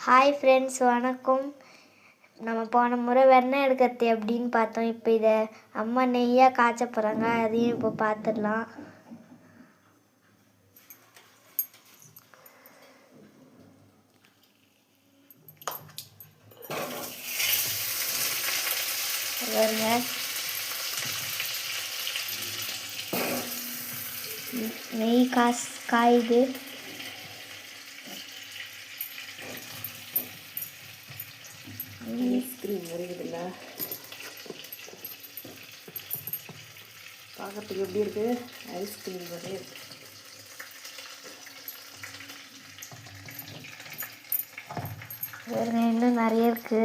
Hi friends, வணக்கம். நம்ம போன முறை வெண்ணெய் எடுக்கிறது எப்படின்னு பார்த்தோம். இப்போ இதை அம்மா நெய்யாக காய்ச்ச போகிறாங்க, அதையும் இப்போ பார்த்துடலாம். பாருங்க, நெய் காயுது. ஐஸ்கிரீம் வருகுதுல்ல, பார்க்கறதுக்கு எப்படி இருக்கு? ஐஸ்கிரீம் மாதிரி இருக்கு. இன்னும் நிறைய இருக்கு.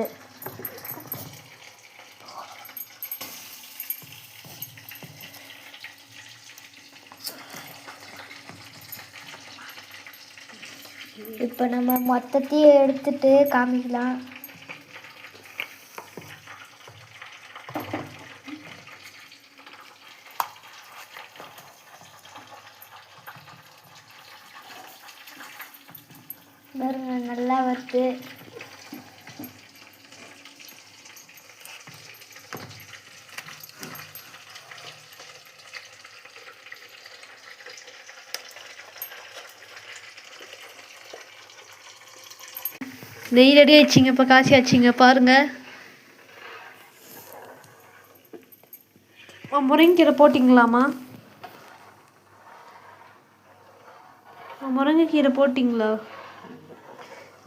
இப்போ நம்ம மொத்தத்தையும் எடுத்துட்டு காமிக்கலாம். நல்லா வருது. நெய் ரெடி ஆயிடுச்சிங்க, இப்போ காய்ச்சி ஆச்சுங்க. பாருங்க, முருங்கைக்கீரை போட்டிங்களாம்மா? முருங்கைக்கீரை போட்டிங்களா?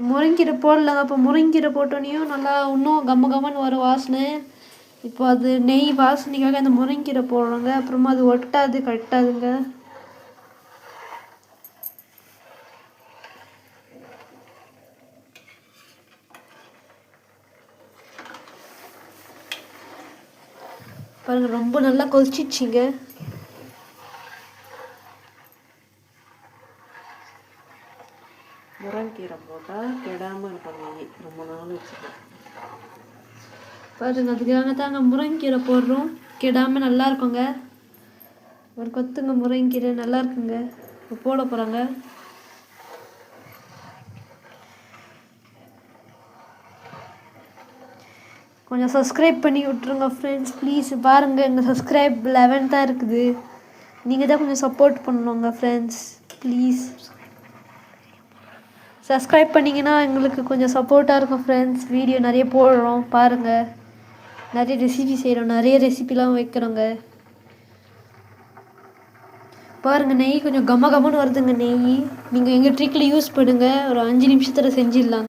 முருங்கீரை போடலங்க. இப்போ முருங்கீரை போட்டோன்னையும் நல்லா இன்னும் கம்ம கம்மன்னு வரும் வாசனை. இப்போ அது நெய் வாசனைக்காக அந்த முருங்கீரை போடுறோங்க. அப்புறமா அது ஒட்டாது, கட்டாதுங்க. பாருங்க, ரொம்ப நல்லா கொதிச்சிச்சிங்க. முருங்கீரை போட்டால் கெடாமல் இருக்கணும், ரொம்ப நாள் வச்சுக்கலாம். பாருங்க, அதுக்காக தாங்க முருங்கீரை போடுறோம், கெடாமல் நல்லா இருக்குங்க. ஒரு கொத்துங்க முருங்கீரை நல்லா இருக்குங்க. இப்போ போட போகிறாங்க. கொஞ்சம் சப்ஸ்கிரைப் பண்ணி விட்ருங்க ஃப்ரெண்ட்ஸ், ப்ளீஸ். பாருங்கள், எங்கள் சப்ஸ்கிரைப் 11 தான் இருக்குது. நீங்கள் தான் கொஞ்சம் சப்போர்ட் பண்ணணுங்க ஃப்ரெண்ட்ஸ், ப்ளீஸ். சப்ஸ்கிரைப் பண்ணிங்கன்னா எங்களுக்கு கொஞ்சம் சப்போர்ட்டாக இருக்கும் ஃப்ரெண்ட்ஸ். வீடியோ நிறைய போடுறோம் பாருங்கள். நிறைய ரெசிபி செய்கிறோம், நிறைய ரெசிபிலாம் வைக்கிறோங்க. பாருங்கள், நெய் கொஞ்சம் கம்ம கம்மன்னு வருதுங்க நெய். நீங்கள் எங்கள் ட்ரிக்கில் யூஸ் பண்ணுங்கள், ஒரு 5 நிமிஷத்தில் செஞ்சிடலாம்.